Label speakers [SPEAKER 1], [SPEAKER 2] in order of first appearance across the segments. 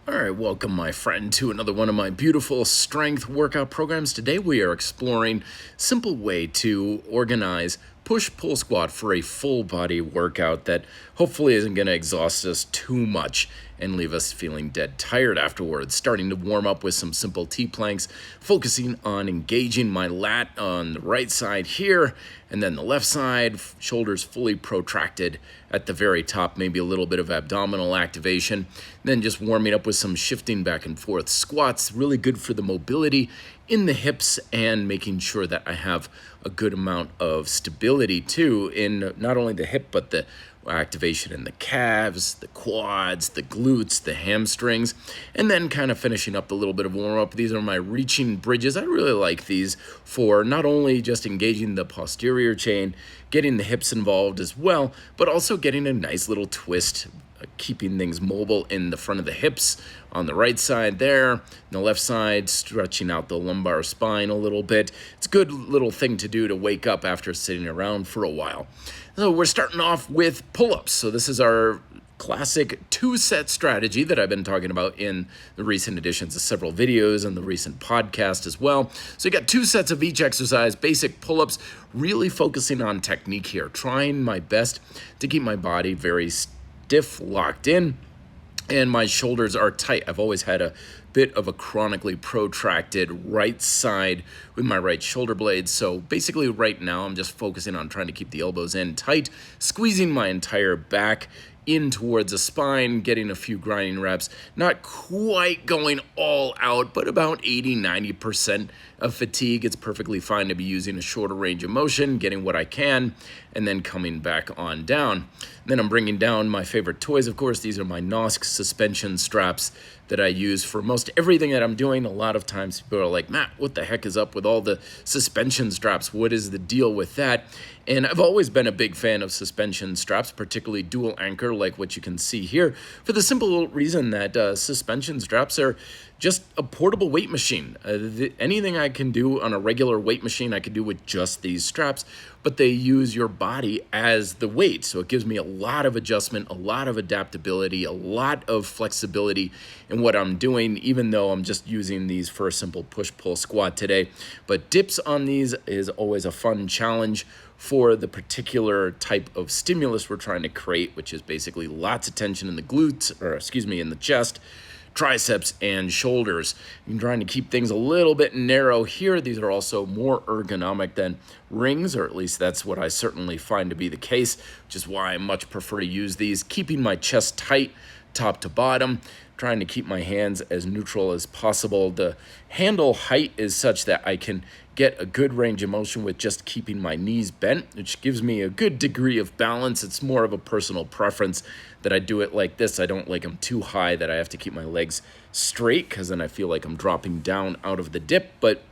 [SPEAKER 1] All right, welcome, my friend, to another one of my beautiful strength workout programs. Today we are exploring a simple way to organize push-pull squat for a full body workout that hopefully isn't going to exhaust us too much and leave us feeling dead tired afterwards. Starting to warm up with some simple T-planks, focusing on engaging my lat on the right side here, and then the left side, shoulders fully protracted at the very top, maybe a little bit of abdominal activation. Then just warming up with some shifting back and forth squats, really good for the mobility in the hips and making sure that I have a good amount of stability too in not only the hip but the activation in the calves, the quads, the glutes, the hamstrings, and then kind of finishing up a little bit of warm-up. These are my reaching bridges. I really like these for not only just engaging the posterior chain, getting the hips involved as well, but also getting a nice little twist, keeping things mobile in the front of the hips on the right side there, and the left side stretching out the lumbar spine a little bit. It's a good little thing to do to wake up after sitting around for a while. So we're starting off with pull-ups. So this is our classic two-set strategy that I've been talking about in the recent editions of several videos and the recent podcast as well. So you got two sets of each exercise, basic pull-ups, really focusing on technique here, trying my best to keep my body very stiff, locked in, and my shoulders are tight. I've always had a bit of a chronically protracted right side with my right shoulder blades. So basically right now I'm just focusing on trying to keep the elbows in tight, squeezing my entire back in towards the spine, getting a few grinding reps, not quite going all out, but about 80-90% of fatigue. It's perfectly fine to be using a shorter range of motion, getting what I can, and then coming back on down. And then I'm bringing down my favorite toys, of course. These are my NOSC suspension straps that I use for most everything that I'm doing. A lot of times people are like, Matt, what the heck is up with all the suspension straps? What is the deal with that? And I've always been a big fan of suspension straps, particularly dual anchor, like what you can see here, for the simple reason that suspension straps are just a portable weight machine. Anything I can do on a regular weight machine, I can do with just these straps, but they use your body as the weight. So it gives me a lot of adjustment, a lot of adaptability, a lot of flexibility in what I'm doing, even though I'm just using these for a simple push-pull squat today. But dips on these is always a fun challenge for the particular type of stimulus we're trying to create, which is basically lots of tension in the glutes, in the chest, triceps, and shoulders. I'm trying to keep things a little bit narrow here. These are also more ergonomic than rings, or at least that's what I certainly find to be the case, which is why I much prefer to use these, keeping my chest tight, top to bottom, trying to keep my hands as neutral as possible. The handle height is such that I can get a good range of motion with just keeping my knees bent, which gives me a good degree of balance. It's more of a personal preference that I do it like this. I don't like them too high that I have to keep my legs straight, because then I feel like I'm dropping down out of the dip, but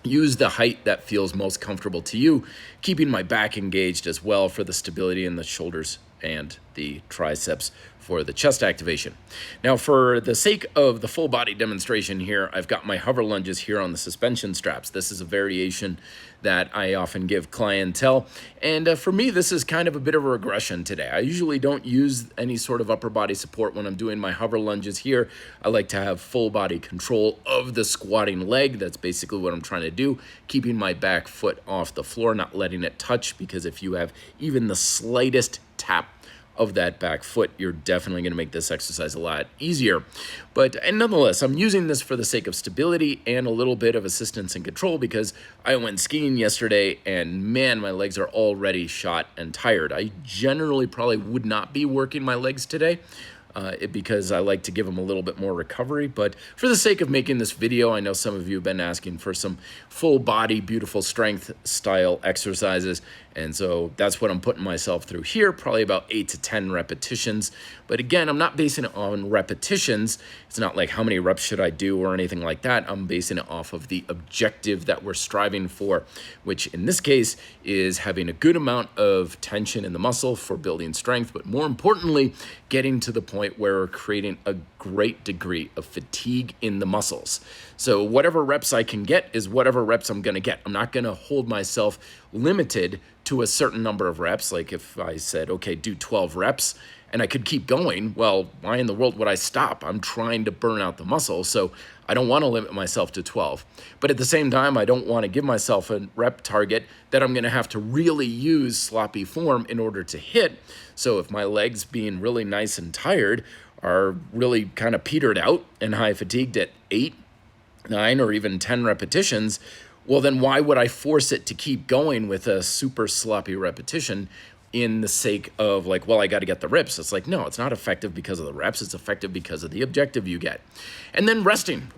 [SPEAKER 1] use the height that feels most comfortable to you, keeping my back engaged as well for the stability in the shoulders and the triceps for the chest activation. Now, for the sake of the full body demonstration here, I've got my hover lunges here on the suspension straps. This is a variation that I often give clientele. And for me, this is kind of a bit of a regression today. I usually don't use any sort of upper body support when I'm doing my hover lunges here. I like to have full body control of the squatting leg. That's basically what I'm trying to do, keeping my back foot off the floor, not letting it touch, because if you have even the slightest tap of that back foot, you're definitely going to make this exercise a lot easier. And nonetheless, I'm using this for the sake of stability and a little bit of assistance and control, because I went skiing yesterday and man, my legs are already shot and tired. I generally probably would not be working my legs today, because I like to give them a little bit more recovery. But for the sake of making this video, I know some of you have been asking for some full body, beautiful strength style exercises. And so that's what I'm putting myself through here, probably about 8 to 10 repetitions. But again, I'm not basing it on repetitions. It's not like how many reps should I do or anything like that. I'm basing it off of the objective that we're striving for, which in this case is having a good amount of tension in the muscle for building strength, but more importantly, getting to the point where we're creating a great degree of fatigue in the muscles. So whatever reps I can get is whatever reps I'm going to get. I'm not going to hold myself limited to a certain number of reps. Like if I said, okay, do 12 reps and I could keep going, well, why in the world would I stop? I'm trying to burn out the muscle, so I don't want to limit myself to 12. But at the same time, I don't want to give myself a rep target that I'm going to have to really use sloppy form in order to hit. So if my legs, being really nice and tired, are really kind of petered out and high fatigued at 8, 9, or even 10 repetitions, well, then why would I force it to keep going with a super sloppy repetition in the sake of like, well, I got to get the reps? It's like, no, it's not effective because of the reps. It's effective because of the objective you get. And then resting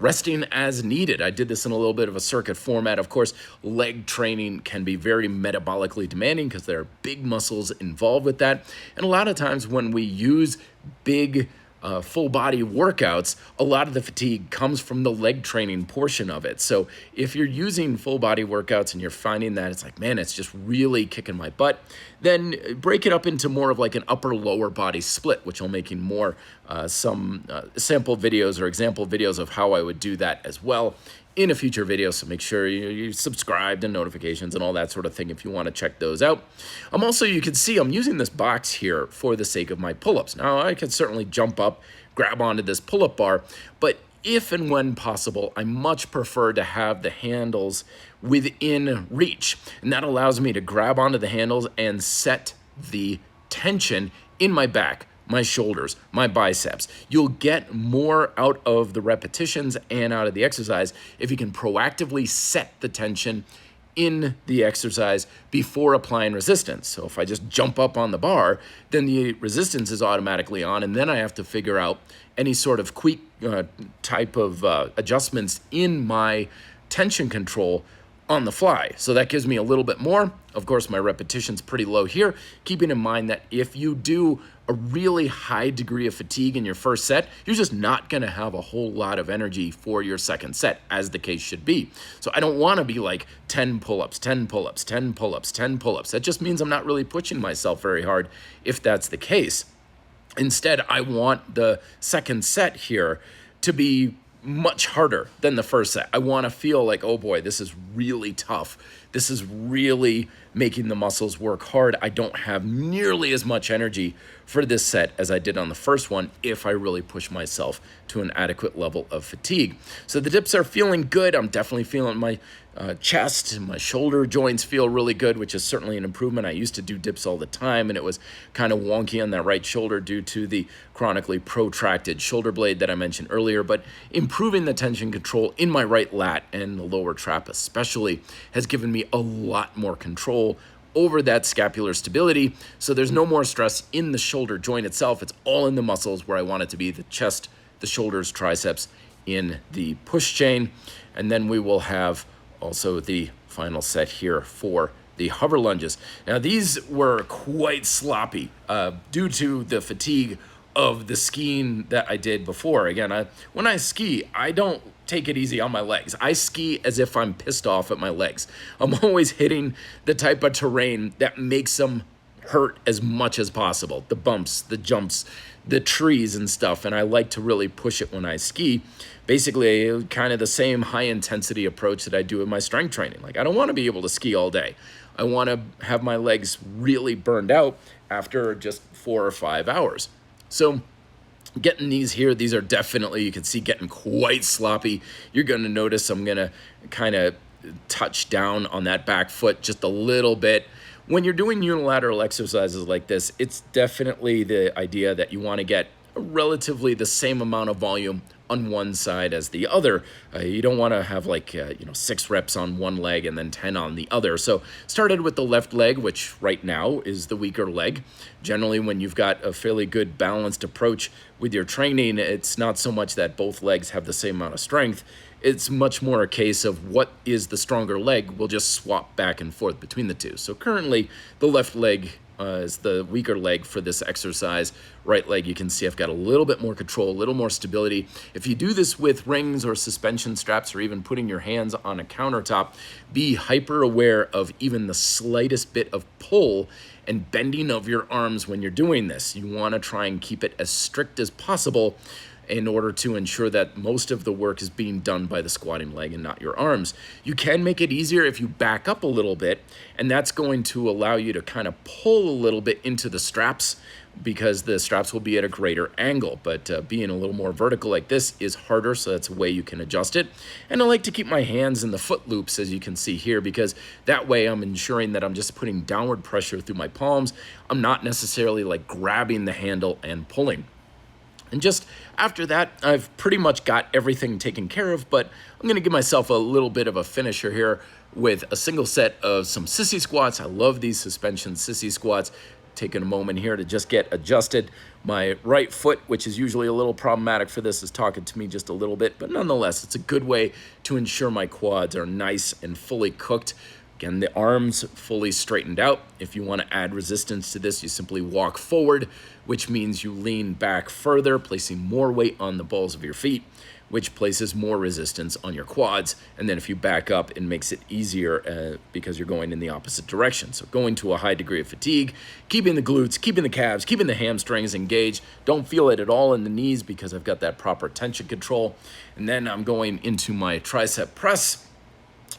[SPEAKER 1] as needed. I did this in a little bit of a circuit format. Of course, leg training can be very metabolically demanding because there are big muscles involved with that. And a lot of times when we use big full body workouts, a lot of the fatigue comes from the leg training portion of it. So if you're using full body workouts and you're finding that it's like, man, it's just really kicking my butt, then break it up into more of like an upper lower body split, which I'll making more some sample videos or example videos of how I would do that as well in a future video. So make sure you subscribe to notifications and all that sort of thing if you want to check those out. Also, you can see I'm using this box here for the sake of my pull-ups. Now, I could certainly jump up, grab onto this pull-up bar, but if and when possible, I much prefer to have the handles within reach. And that allows me to grab onto the handles and set the tension in my back, my shoulders, my biceps. You'll get more out of the repetitions and out of the exercise if you can proactively set the tension in the exercise before applying resistance. So if I just jump up on the bar, then the resistance is automatically on, and then I have to figure out any sort of quick type of adjustments in my tension control on the fly. So that gives me a little bit more. Of course, my repetition's pretty low here, keeping in mind that if you do a really high degree of fatigue in your first set, you're just not gonna have a whole lot of energy for your second set, as the case should be. So I don't wanna be like 10 pull-ups, 10 pull-ups, 10 pull-ups, 10 pull-ups. That just means I'm not really pushing myself very hard if that's the case. Instead, I want the second set here to be much harder than the first set. I want to feel like, oh boy, this is really tough. This is really making the muscles work hard. I don't have nearly as much energy for this set as I did on the first one if I really push myself to an adequate level of fatigue. So the dips are feeling good. I'm definitely feeling my chest and my shoulder joints feel really good, which is certainly an improvement. I used to do dips all the time, and it was kind of wonky on that right shoulder due to the chronically protracted shoulder blade that I mentioned earlier. But improving the tension control in my right lat and the lower trap especially has given me a lot more control over that scapular stability. So there's no more stress in the shoulder joint itself. It's all in the muscles where I want it to be: the chest, the shoulders, triceps in the push chain. And then we will have also the final set here for the hover lunges. Now, these were quite sloppy due to the fatigue of the skiing that I did before. Again, when I ski, I don't take it easy on my legs. I ski as if I'm pissed off at my legs. I'm always hitting the type of terrain that makes them hurt as much as possible. The bumps, the jumps, the trees and stuff. And I like to really push it when I ski. Basically, kind of the same high intensity approach that I do in my strength training. Like, I don't want to be able to ski all day. I want to have my legs really burned out after just 4 or 5 hours. So getting these here, these are definitely, you can see, getting quite sloppy. You're going to notice I'm going to kind of touch down on that back foot just a little bit. When you're doing unilateral exercises like this, it's definitely the idea that you want to get relatively the same amount of volume on one side as the other. You don't want to have like 6 reps on one leg and then 10 on the other. So started with the left leg, which right now is the weaker leg. Generally, when you've got a fairly good balanced approach with your training, it's not so much that both legs have the same amount of strength. It's much more a case of what is the stronger leg. We'll just swap back and forth between the two. So currently, the left leg is the weaker leg for this exercise. Right leg, you can see I've got a little bit more control, a little more stability. If you do this with rings or suspension straps or even putting your hands on a countertop, be hyper aware of even the slightest bit of pull and bending of your arms when you're doing this. You want to try and keep it as strict as possible in order to ensure that most of the work is being done by the squatting leg and not your arms. You can make it easier if you back up a little bit, and that's going to allow you to kind of pull a little bit into the straps because the straps will be at a greater angle, but being a little more vertical like this is harder, so that's a way you can adjust it. And I like to keep my hands in the foot loops, as you can see here, because that way I'm ensuring that I'm just putting downward pressure through my palms. I'm not necessarily like grabbing the handle and pulling. And just after that, I've pretty much got everything taken care of, but I'm gonna give myself a little bit of a finisher here with a single set of some sissy squats. I love these suspension sissy squats. Taking a moment here to just get adjusted. My right foot, which is usually a little problematic for this, is talking to me just a little bit, but nonetheless, it's a good way to ensure my quads are nice and fully cooked. Again, the arms fully straightened out. If you want to add resistance to this, you simply walk forward, which means you lean back further, placing more weight on the balls of your feet, which places more resistance on your quads. And then if you back up, it makes it easier because you're going in the opposite direction. So going to a high degree of fatigue, keeping the glutes, keeping the calves, keeping the hamstrings engaged. Don't feel it at all in the knees because I've got that proper tension control. And then I'm going into my tricep press.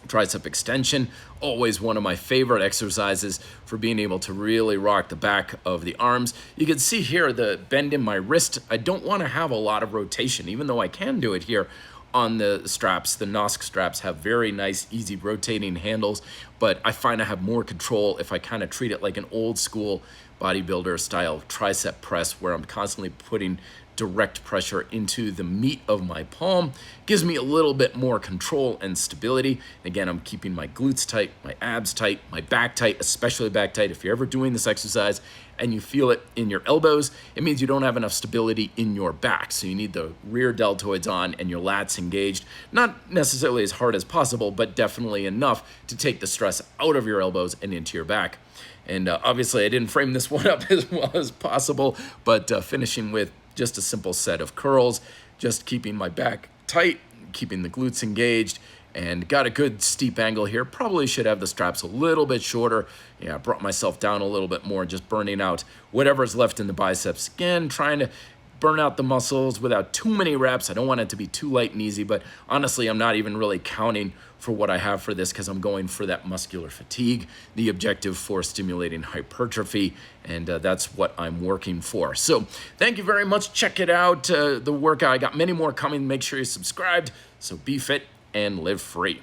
[SPEAKER 1] Tricep extension, always one of my favorite exercises for being able to really rock the back of the arms. You can see here the bend in my wrist. I don't want to have a lot of rotation, even though I can do it here on the straps. The NOSC straps have very nice, easy rotating handles, but I find I have more control if I kind of treat it like an old school bodybuilder style tricep press, where I'm constantly putting direct pressure into the meat of my palm. Gives me a little bit more control and stability. Again, I'm keeping my glutes tight, my abs tight, my back tight, especially back tight. If you're ever doing this exercise and you feel it in your elbows, it means you don't have enough stability in your back. So you need the rear deltoids on and your lats engaged. Not necessarily as hard as possible, but definitely enough to take the stress out of your elbows and into your back. And obviously I didn't frame this one up as well as possible, but finishing with just a simple set of curls, just keeping my back tight, keeping the glutes engaged, and got a good steep angle here. Probably should have the straps a little bit shorter. Yeah, I brought myself down a little bit more, just burning out whatever's left in the biceps. Again, trying to burn out the muscles without too many reps. I don't want it to be too light and easy, but honestly, I'm not even really counting for what I have for this because I'm going for that muscular fatigue, the objective for stimulating hypertrophy, and that's what I'm working for. So thank you very much. Check it out, the workout. I got many more coming. Make sure you're subscribed. So be fit and live free.